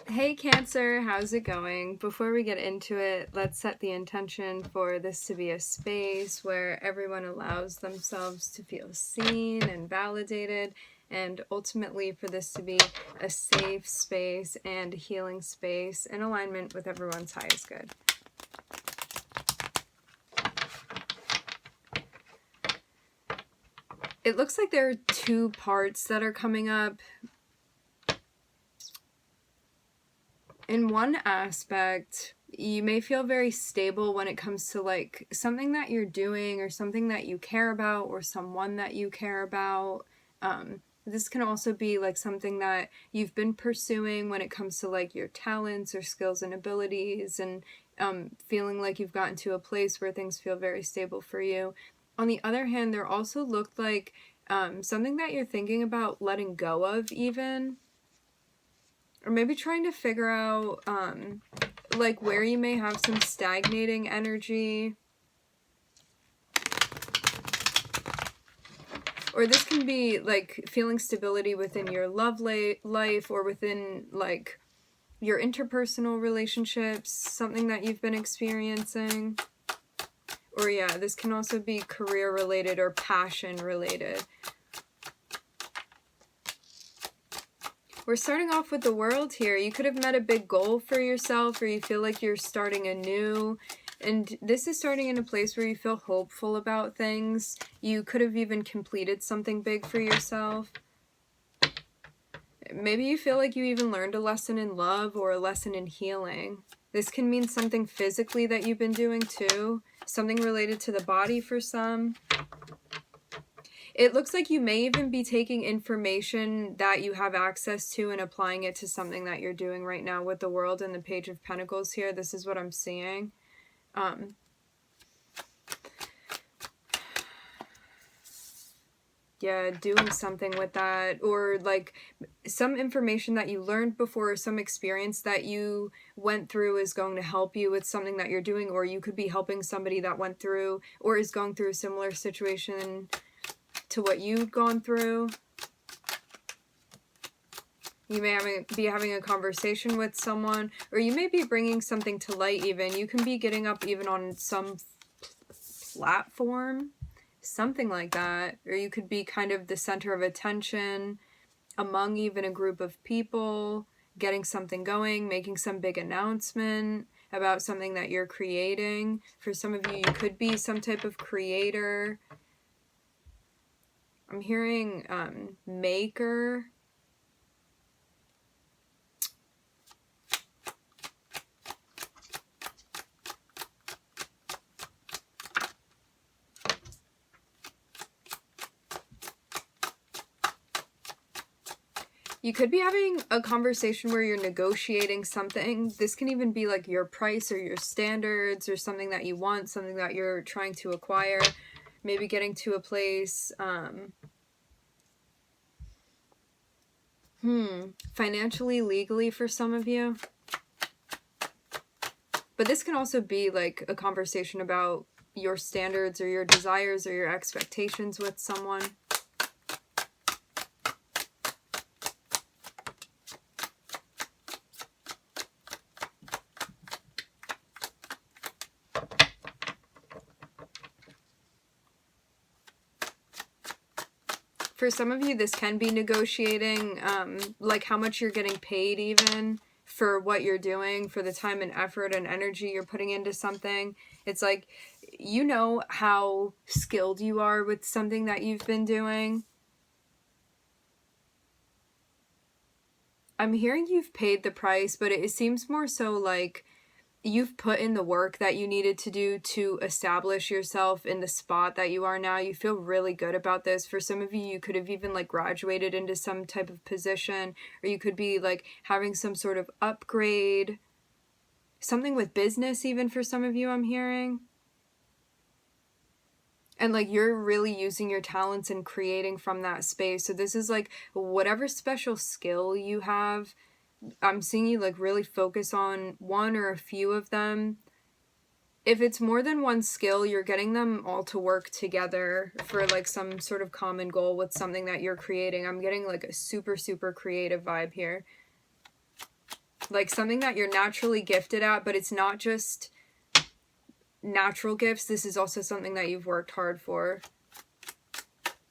Hey Cancer, how's it going? Before we get into it, let's set the intention for this to be a space where everyone allows themselves to feel seen and validated, and ultimately for this to be a safe space and a healing space in alignment with everyone's highest good. It looks like there are two parts that are coming up. In one aspect, you may feel very stable when it comes to like something that you're doing or something that you care about or someone that you care about. This can also be like something that you've been pursuing when it comes to like your talents or skills and abilities, and feeling like you've gotten to a place where things feel very stable for you. On the other hand, there also looked like something that you're thinking about letting go of even. Or maybe trying to figure out, like, where you may have some stagnating energy. Or this can be, like, feeling stability within your love life or within, like, your interpersonal relationships, something that you've been experiencing. Or, yeah, this can also be career-related or passion-related. We're starting off with the World here. You could have met a big goal for yourself, or you feel like you're starting anew. And this is starting in a place where you feel hopeful about things. You could have even completed something big for yourself. Maybe you feel like you even learned a lesson in love or a lesson in healing. This can mean something physically that you've been doing too. Something related to the body for some. It looks like you may even be taking information that you have access to and applying it to something that you're doing right now with the World and the Page of Pentacles here. This is what I'm seeing. Yeah, doing something with that, or like some information that you learned before, or some experience that you went through is going to help you with something that you're doing, or you could be helping somebody that went through or is going through a similar situation to what you've gone through. You may be having a conversation with someone, or you may be bringing something to light even. You can be getting up even on some platform, something like that. Or you could be kind of the center of attention among even a group of people, getting something going, making some big announcement about something that you're creating. For some of you, you could be some type of creator. I'm hearing maker. You could be having a conversation where you're negotiating something. This can even be like your price or your standards or something that you want, something that you're trying to acquire. Maybe getting to a place, financially, legally for some of you. But this can also be like a conversation about your standards or your desires or your expectations with someone. For some of you, this can be negotiating, like how much you're getting paid even for what you're doing, for the time and effort and energy you're putting into something. It's like, you know how skilled you are with something that you've been doing. I'm hearing you've paid the price, but it seems more so like you've put in the work that you needed to do to establish yourself in the spot that you are now. You feel really good about this. For some of you, you could have even like graduated into some type of position, or you could be like having some sort of upgrade, something with business even for some of you, I'm hearing. And like you're really using your talents and creating from that space. So this is like whatever special skill you have, I'm seeing you like really focus on one or a few of them. If it's more than one skill, you're getting them all to work together for like some sort of common goal with something that you're creating. I'm getting like a super, super creative vibe here. like something that you're naturally gifted at, but it's not just natural gifts. This is also something that you've worked hard for.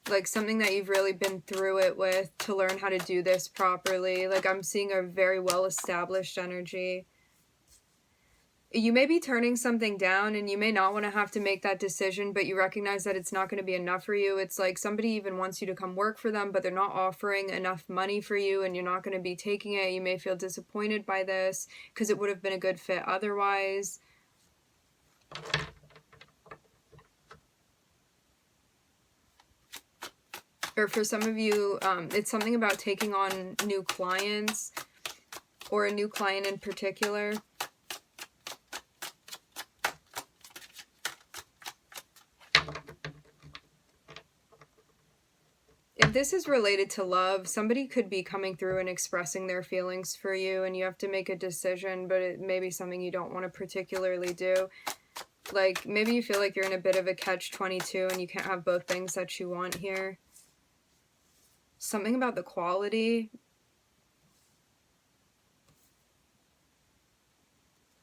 Like something that you've really been through it with to learn how to do this properly. Like I'm seeing a very well-established energy. You may be turning something down and you may not want to have to make that decision, but you recognize that it's not going to be enough for you. It's like somebody even wants you to come work for them, but they're not offering enough money for you and you're not going to be taking it. You may feel disappointed by this because it would have been a good fit otherwise. Or for some of you, it's something about taking on new clients or a new client in particular. If this is related to love, somebody could be coming through and expressing their feelings for you and you have to make a decision, but it may be something you don't want to particularly do. Like, maybe you feel like you're in a bit of a catch-22 and you can't have both things that you want here. Something about the quality.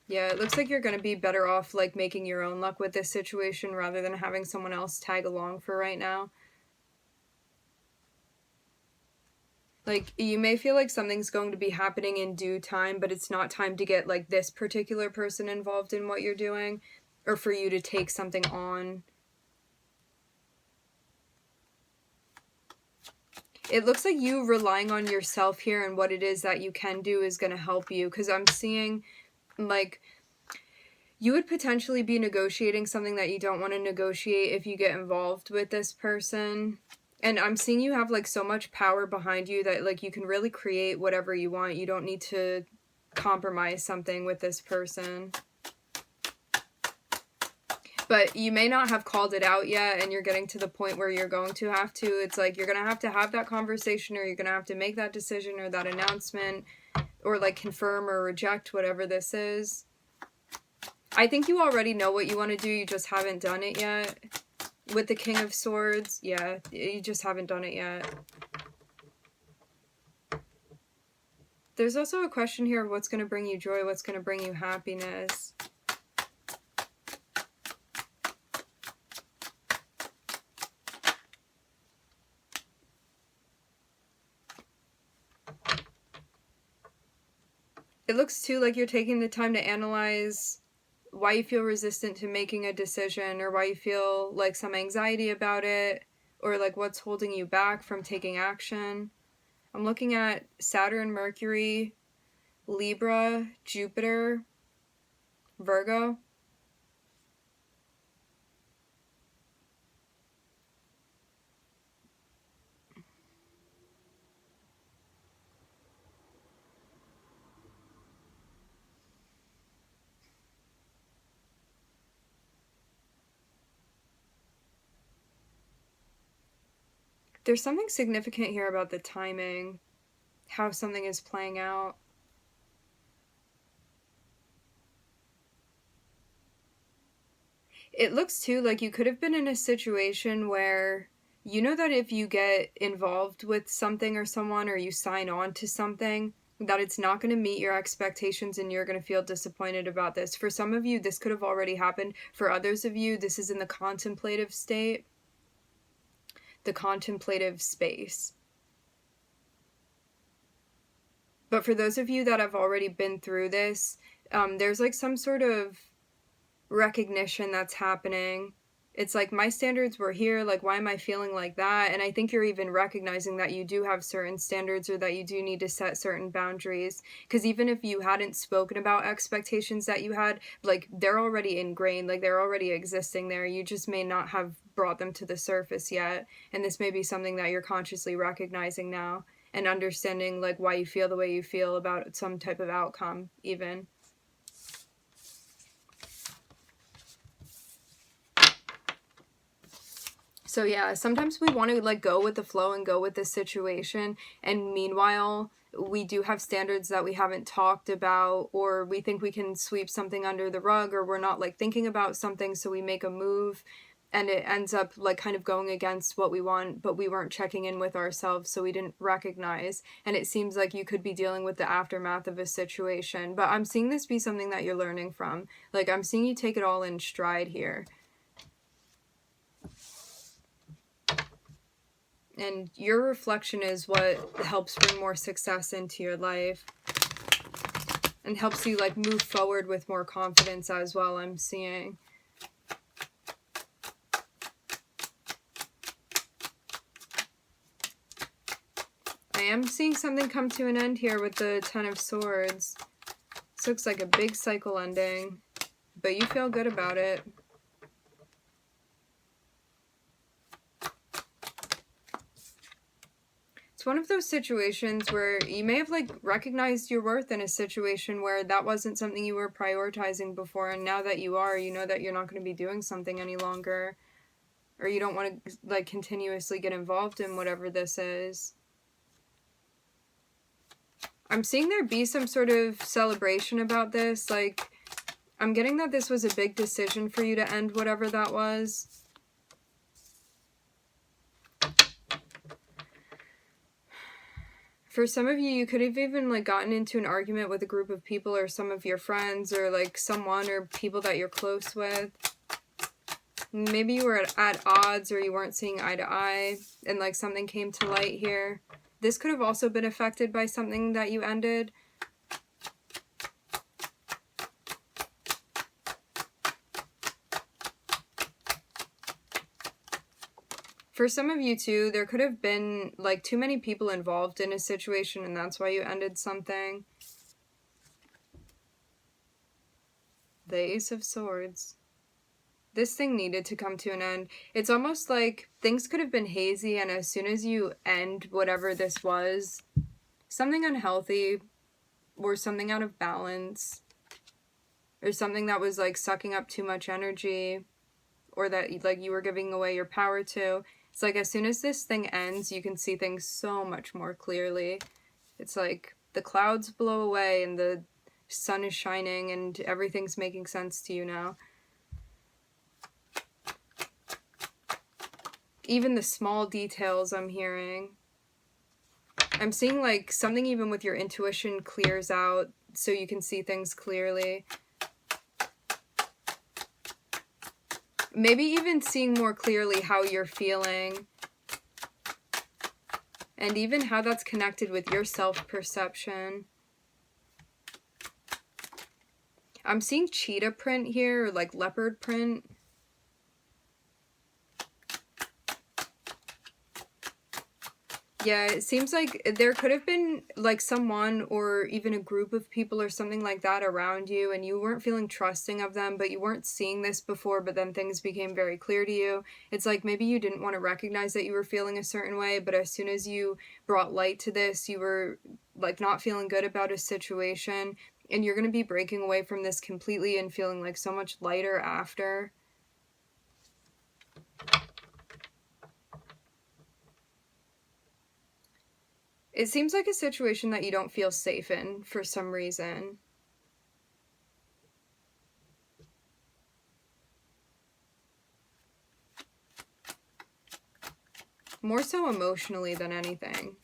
Yeah, it looks like you're going to be better off, like, making your own luck with this situation rather than having someone else tag along for right now. Like, you may feel like something's going to be happening in due time, but it's not time to get, like, this particular person involved in what you're doing, or for you to take something on. It looks like you relying on yourself here and what it is that you can do is going to help you, because I'm seeing, like, you would potentially be negotiating something that you don't want to negotiate if you get involved with this person. And I'm seeing you have, like, so much power behind you that, like, you can really create whatever you want. You don't need to compromise something with this person. But you may not have called it out yet, and you're getting to the point where you're going to have to. It's like you're going to have that conversation, or you're going to have to make that decision or that announcement, or, like, confirm or reject whatever this is. I think you already know what you want to do, you just haven't done it yet. With the King of Swords, yeah, you just haven't done it yet. There's also a question here of what's going to bring you joy, what's going to bring you happiness. It looks too like you're taking the time to analyze why you feel resistant to making a decision, or why you feel like some anxiety about it, or like what's holding you back from taking action. I'm looking at Saturn, Mercury, Libra, Jupiter, Virgo. There's something significant here about the timing, how something is playing out. It looks too like you could have been in a situation where you know that if you get involved with something or someone, or you sign on to something, that it's not going to meet your expectations and you're going to feel disappointed about this. For some of you, this could have already happened. For others of you, this is in the contemplative state. The contemplative space. But for those of you that have already been through this, there's like some sort of recognition that's happening. It's like, my standards were here, like, why am I feeling like that? And I think you're even recognizing that you do have certain standards, or that you do need to set certain boundaries. Because even if you hadn't spoken about expectations that you had, like, they're already ingrained, like, they're already existing there. You just may not have brought them to the surface yet. And this may be something that you're consciously recognizing now, and understanding, like, why you feel the way you feel about some type of outcome, even. So yeah, sometimes we want to, like, go with the flow and go with the situation, and meanwhile we do have standards that we haven't talked about, or we think we can sweep something under the rug, or we're not, like, thinking about something, so we make a move, and it ends up like kind of going against what we want, but we weren't checking in with ourselves, so we didn't recognize. And it seems like you could be dealing with the aftermath of a situation, but I'm seeing this be something that you're learning from. Like, I'm seeing you take it all in stride here. And your reflection is what helps bring more success into your life and helps you like move forward with more confidence as well, I'm seeing. I am seeing something come to an end here with the Ten of Swords. This looks like a big cycle ending, but you feel good about it. It's one of those situations where you may have like recognized your worth in a situation where that wasn't something you were prioritizing before, and now that you are, you know that you're not going to be doing something any longer, or you don't want to like continuously get involved in whatever this is. I'm seeing there be some sort of celebration about this. Like, I'm getting that this was a big decision for you to end whatever that was. For some of you, you could have even like gotten into an argument with a group of people or some of your friends or like someone or people that you're close with. Maybe you were at odds or you weren't seeing eye to eye and like something came to light here. This could have also been affected by something that you ended. For some of you too, there could have been like too many people involved in a situation and that's why you ended something. The Ace of Swords. This thing needed to come to an end. It's almost like things could have been hazy, and as soon as you end whatever this was, something unhealthy or something out of balance or something that was like sucking up too much energy or that like you were giving away your power to, it's like as soon as this thing ends, you can see things so much more clearly. It's like the clouds blow away and the sun is shining and everything's making sense to you now. Even the small details I'm hearing. I'm seeing like something even with your intuition clears out so you can see things clearly. Maybe even seeing more clearly how you're feeling. And even how that's connected with your self-perception. I'm seeing cheetah print here, or like leopard print. Yeah, it seems like there could have been like someone or even a group of people or something like that around you and you weren't feeling trusting of them, but you weren't seeing this before, but then things became very clear to you. It's like maybe you didn't want to recognize that you were feeling a certain way, but as soon as you brought light to this, you were like not feeling good about a situation, and you're going to be breaking away from this completely and feeling like so much lighter after. It seems like a situation that you don't feel safe in for some reason. More so emotionally than anything.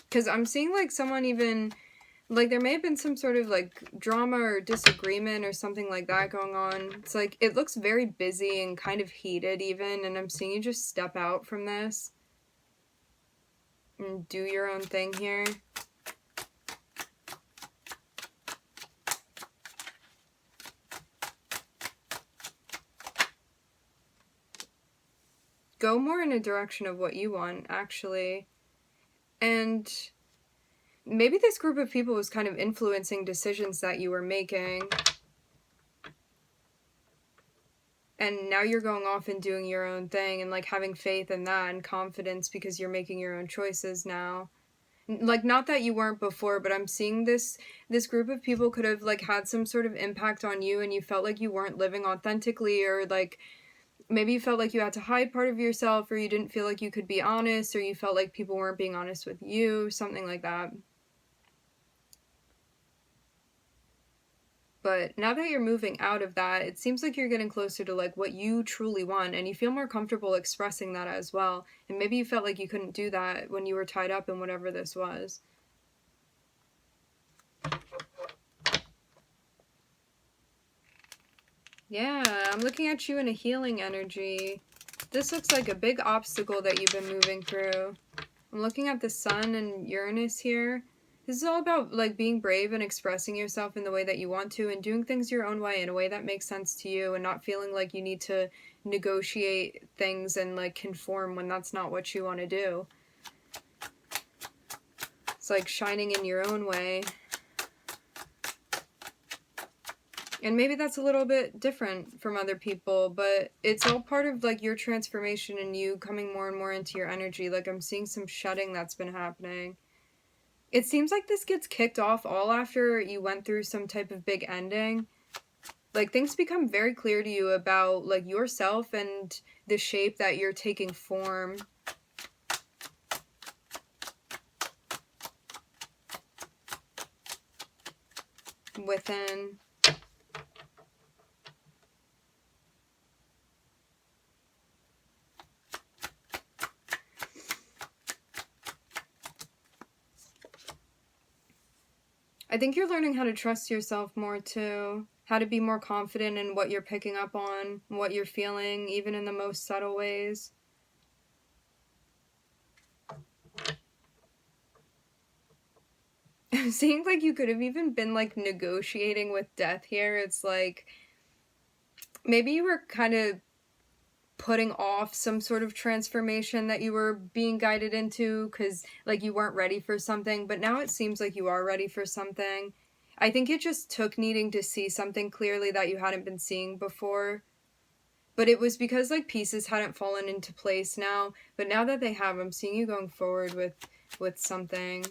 Because I'm seeing like someone even, like there may have been some sort of like drama or disagreement or something like that going on. It's like, it looks very busy and kind of heated even, and I'm seeing you just step out from this and do your own thing here. Go more in a direction of what you want, actually. And maybe this group of people was kind of influencing decisions that you were making. And now you're going off and doing your own thing and like having faith in that and confidence because you're making your own choices now. Like, not that you weren't before, but I'm seeing this group of people could have like had some sort of impact on you and you felt like you weren't living authentically, or like maybe you felt like you had to hide part of yourself, or you didn't feel like you could be honest, or you felt like people weren't being honest with you, something like that. But now that you're moving out of that, it seems like you're getting closer to like what you truly want, and you feel more comfortable expressing that as well. And maybe you felt like you couldn't do that when you were tied up in whatever this was. Yeah, I'm looking at you in a healing energy. This looks like a big obstacle that you've been moving through. I'm looking at the sun and Uranus here. This is all about like being brave and expressing yourself in the way that you want to and doing things your own way in a way that makes sense to you and not feeling like you need to negotiate things and like conform when that's not what you want to do. It's like shining in your own way. And maybe that's a little bit different from other people, but it's all part of like your transformation and you coming more and more into your energy. Like I'm seeing some shedding that's been happening. It seems like this gets kicked off all after you went through some type of big ending. Like things become very clear to you about like yourself and the shape that you're taking form. Within. I think you're learning how to trust yourself more too. How to be more confident in what you're picking up on, what you're feeling, even in the most subtle ways. I'm seeing like you could have even been like negotiating with death here. It's like maybe you were kind of putting off some sort of transformation that you were being guided into because like you weren't ready for something, but now it seems like you are ready for something. I think it just took needing to see something clearly that you hadn't been seeing before, but it was because like pieces hadn't fallen into place now, but now that they have, I'm seeing you going forward with something.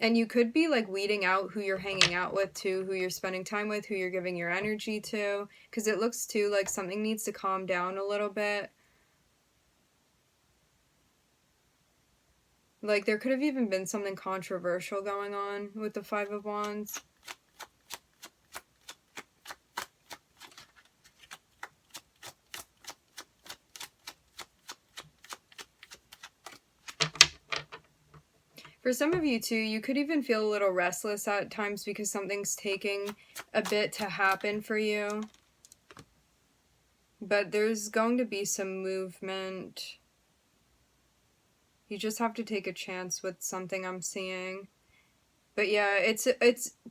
And you could be like weeding out who you're hanging out with too, who you're spending time with, who you're giving your energy to. Because it looks too like something needs to calm down a little bit. Like there could have even been something controversial going on with the Five of Wands. For some of you too, you could even feel a little restless at times because something's taking a bit to happen for you. But there's going to be some movement. You just have to take a chance with something I'm seeing. But yeah, it's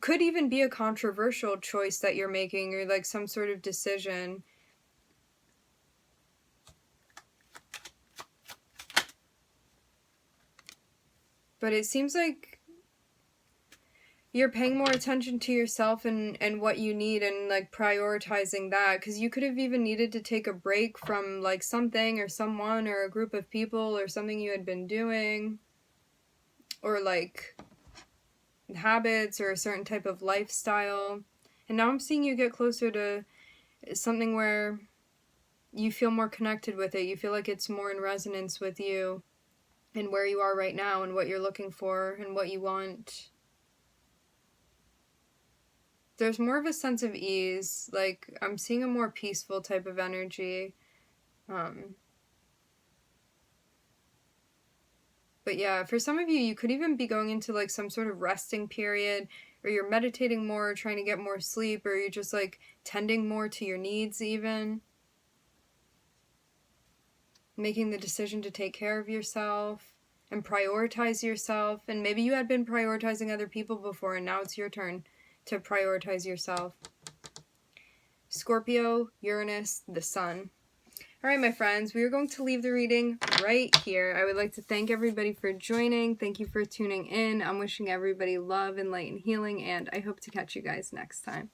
could even be a controversial choice that you're making or like some sort of decision. But it seems like you're paying more attention to yourself and what you need and like prioritizing that, because you could have even needed to take a break from like something or someone or a group of people or something you had been doing, or like habits or a certain type of lifestyle. And now I'm seeing you get closer to something where you feel more connected with it. You feel like it's more in resonance with you and where you are right now and what you're looking for and what you want. There's more of a sense of ease. Like, I'm seeing a more peaceful type of energy. But yeah, for some of you, you could even be going into like some sort of resting period, or you're meditating more, trying to get more sleep, or you're just like tending more to your needs even. Making the decision to take care of yourself and prioritize yourself. And maybe you had been prioritizing other people before, and now it's your turn to prioritize yourself. Scorpio, Uranus, the sun. All right, my friends, we are going to leave the reading right here. I would like to thank everybody for joining. Thank you for tuning in. I'm wishing everybody love and light and healing, and I hope to catch you guys next time.